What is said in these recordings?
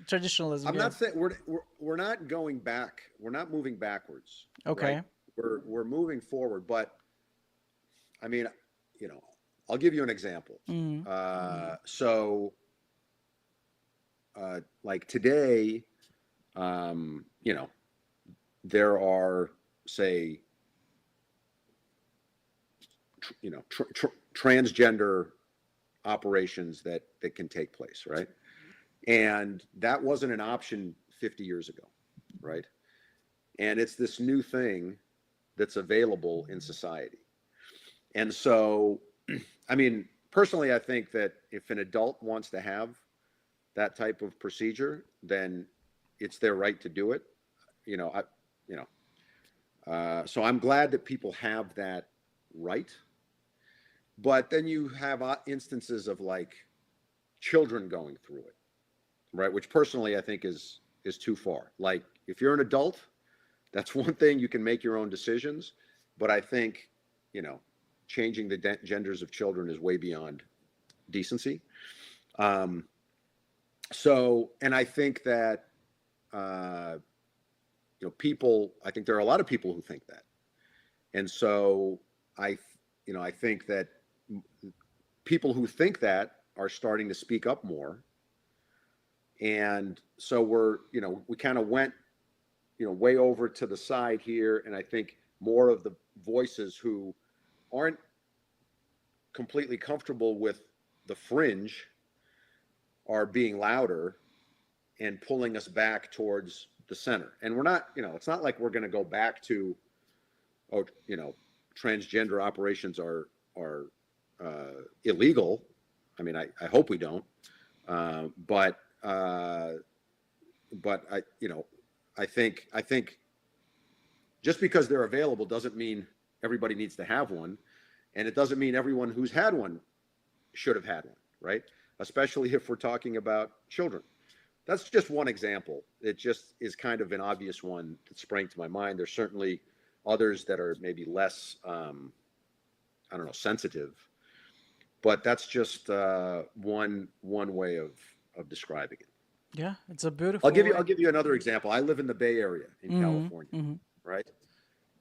traditionalism. I'm Yeah. not saying we're not going back. We're not moving backwards, right? Okay. We're moving forward. But I mean, you know, I'll give you an example. Mm. So like today, you know, there are, say, transgender operations that can take place, right? And that wasn't an option 50 years ago, right? And it's this new thing that's available in society. And so, I mean, personally, I think that if an adult wants to have that type of procedure, then it's their right to do it. You know, you know, so I'm glad that people have that right. But then you have instances of like children going through it, right? Which personally I think is too far. Like if you're an adult, that's one thing, you can make your own decisions. But I think, you know, changing the genders of children is way beyond decency. Um, so, and I think that, uh, you know, people, I think there are a lot of people who think that. And so I, you know, I think that people who think that are starting to speak up more. And so we're, you know, we kind of went, you know, way over to the side here. And I think more of the voices who aren't completely comfortable with the fringe are being louder and pulling us back towards the center. And we're not, you know, it's not like we're going to go back to, oh, you know, transgender operations are illegal. I mean, I hope we don't. Uh, but uh, but I, you know, I think just because they're available doesn't mean everybody needs to have one, and it doesn't mean everyone who's had one should have had one, right? Especially if we're talking about children. That's just one example. It just is kind of an obvious one that sprang to my mind. There's certainly others that are maybe less, I don't know, sensitive, but that's just one way of describing it. Yeah, it's a beautiful I'll way. give you another example. I live in the Bay Area in Mm-hmm. California, Mm-hmm. right?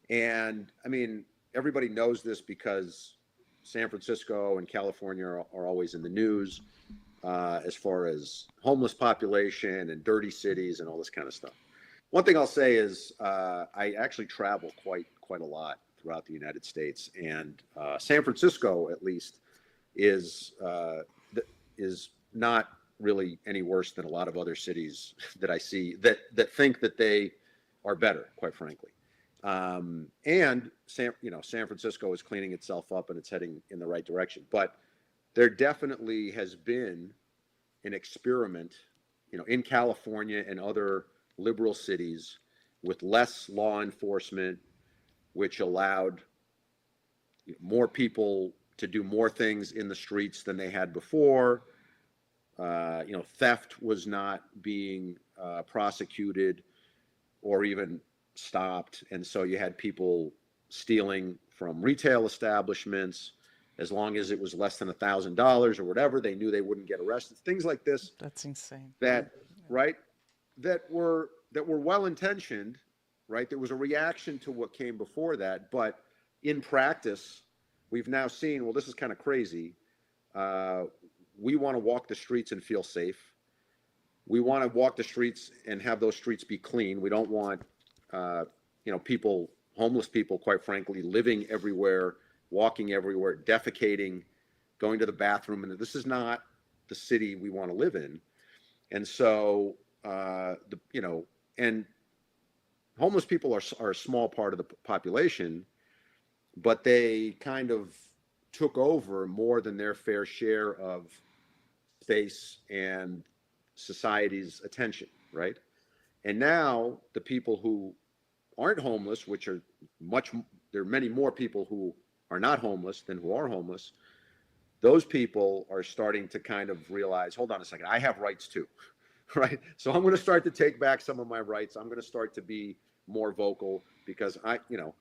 And I mean, everybody knows this because San Francisco and California are always in the news as far as homeless population and dirty cities and all this kind of stuff. One thing I'll say is I actually travel quite a lot throughout the United States, and San Francisco, at least, is is not really any worse than a lot of other cities that I see that think that they are better, quite frankly. And San Francisco is cleaning itself up and it's heading in the right direction. But there definitely has been an experiment, you know, in California and other liberal cities with less law enforcement, which allowed more people to do more things in the streets than they had before. You know, theft was not being prosecuted or even stopped, and so you had people stealing from retail establishments. As long as it was less than $1,000 or whatever, they knew they wouldn't get arrested. Things like this That's insane. that, right, that were well intentioned, right? There was a reaction to what came before that, but in practice, we've now seen, well, this is kind of crazy. Uh, we want to walk the streets and feel safe. We want to walk the streets and have those streets be clean. We don't want, you know, people, homeless people, quite frankly, living everywhere, walking everywhere, defecating, going to the bathroom. And this is not the city we want to live in. And so, you know, and homeless people are a small part of the population, but they kind of took over more than their fair share of space and society's attention, right? And now the people who aren't homeless, which are much, there are many more people who are not homeless than who are homeless. Those people are starting to kind of realize, hold on a second, I have rights too, right? So I'm going to start to take back some of my rights. I'm going to start to be more vocal because I, you know,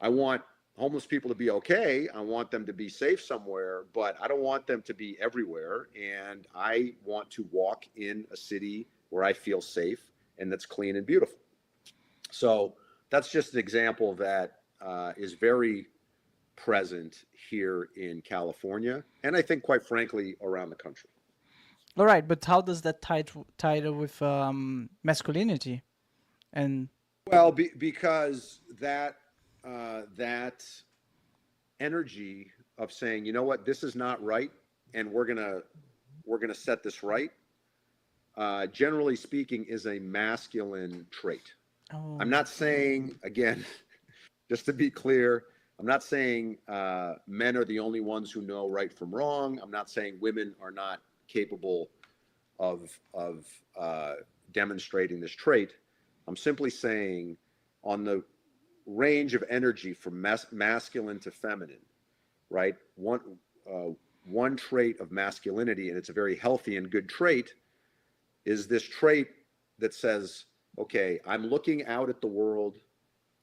I want homeless people to be okay. I want them to be safe somewhere, but I don't want them to be everywhere. And I want to walk in a city where I feel safe and that's clean and beautiful. So that's just an example that is very present here in California, and I think, quite frankly, around the country. All right, but how does that tie with masculinity? And Well, because that energy of saying, you know what, this is not right, and we're gonna set this right. Generally speaking, is a masculine trait. I'm oh, not saying, again, just to be clear, I'm not saying men are the only ones who know right from wrong. I'm not saying women are not capable of demonstrating this trait. I'm simply saying on the range of energy from masculine to feminine, right? One trait of masculinity, and it's a very healthy and good trait, is this trait that says, okay, I'm looking out at the world.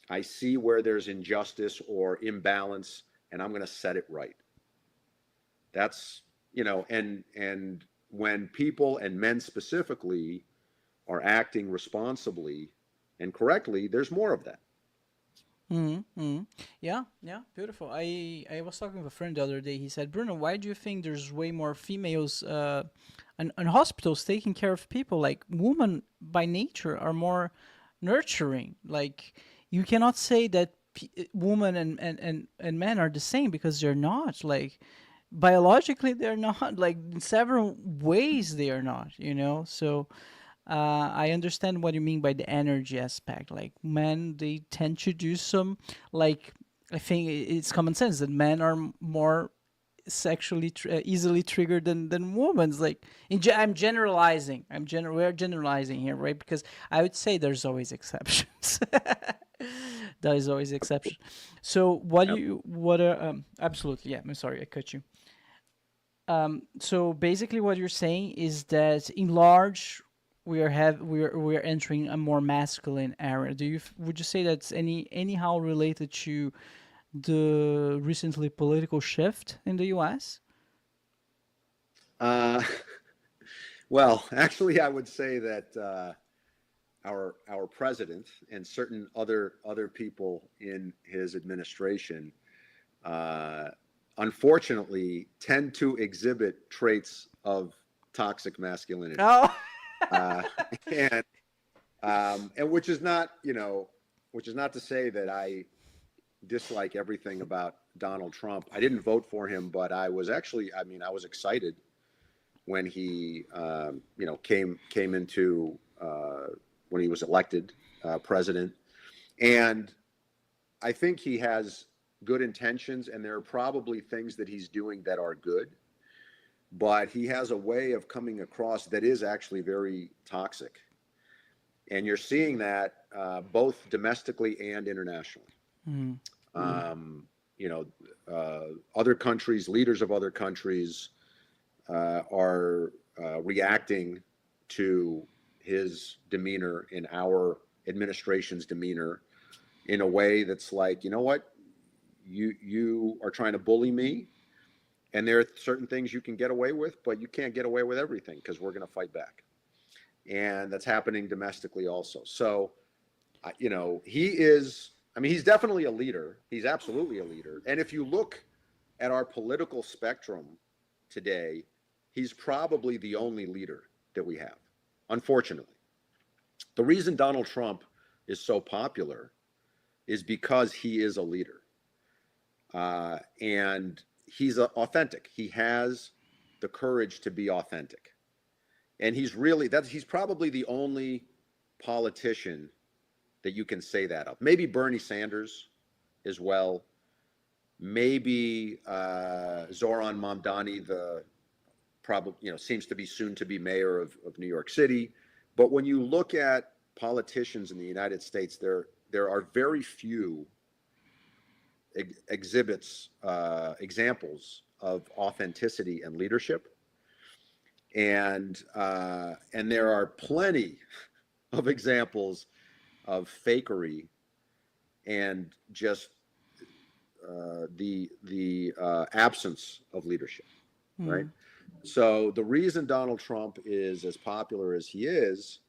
I see where there's injustice or imbalance, and I'm going to set it right. That's, and when people, and men specifically, are acting responsibly and correctly, there's more of that. yeah, yeah, beautiful. I was talking with a friend the other day. He said, Bruno, why do you think there's way more females in hospitals taking care of people? Like women by nature are more nurturing. Like you cannot say that women and men are the same because they're not. Like biologically they're not. Like in several ways they are not. So I understand what you mean by the energy aspect. Like men, they tend to do some, like I think it's common sense that men are more sexually easily triggered than women. Like I'm generalizing. We're generalizing here, right? Because I would say there's always exceptions. There is always exception. So Yep. what are absolutely, yeah. I'm sorry, I cut you. So basically, what you're saying is that in large, we're entering a more masculine era. Would you say that's anyhow related to the recently political shift in the U.S.? Uh, well, actually, I would say that our president and certain other people in his administration, uh, unfortunately, tend to exhibit traits of toxic masculinity, Oh, uh, and and which is not to say that I dislike everything about Donald Trump. I didn't vote for him, but I was actually, I mean, I was excited when he, came into when he was elected president, and I think he has good intentions, and there are probably things that he's doing that are good, but he has a way of coming across that is actually very toxic, and you're seeing that both domestically and internationally. Um, you know, other countries, leaders of other countries, are reacting to his demeanor in our administration's demeanor in a way that's like, you know what, you are trying to bully me, and there are certain things you can get away with, but you can't get away with everything because we're going to fight back, and that's happening domestically also. So, he is. I mean, he's definitely a leader. He's absolutely a leader. And if you look at our political spectrum today, he's probably the only leader that we have, unfortunately. The reason Donald Trump is so popular is because he is a leader. And he's authentic. He has the courage to be authentic. And he's probably the only politician that you can say that of. Maybe Bernie Sanders as well. Maybe Zoran Mamdani, the probably seems to be soon to be mayor of New York City. But when you look at politicians in the United States, there are very few examples of authenticity and leadership, and there are plenty of examples of fakery and just the absence of leadership, right? Mm. So the reason Donald Trump is as popular as he is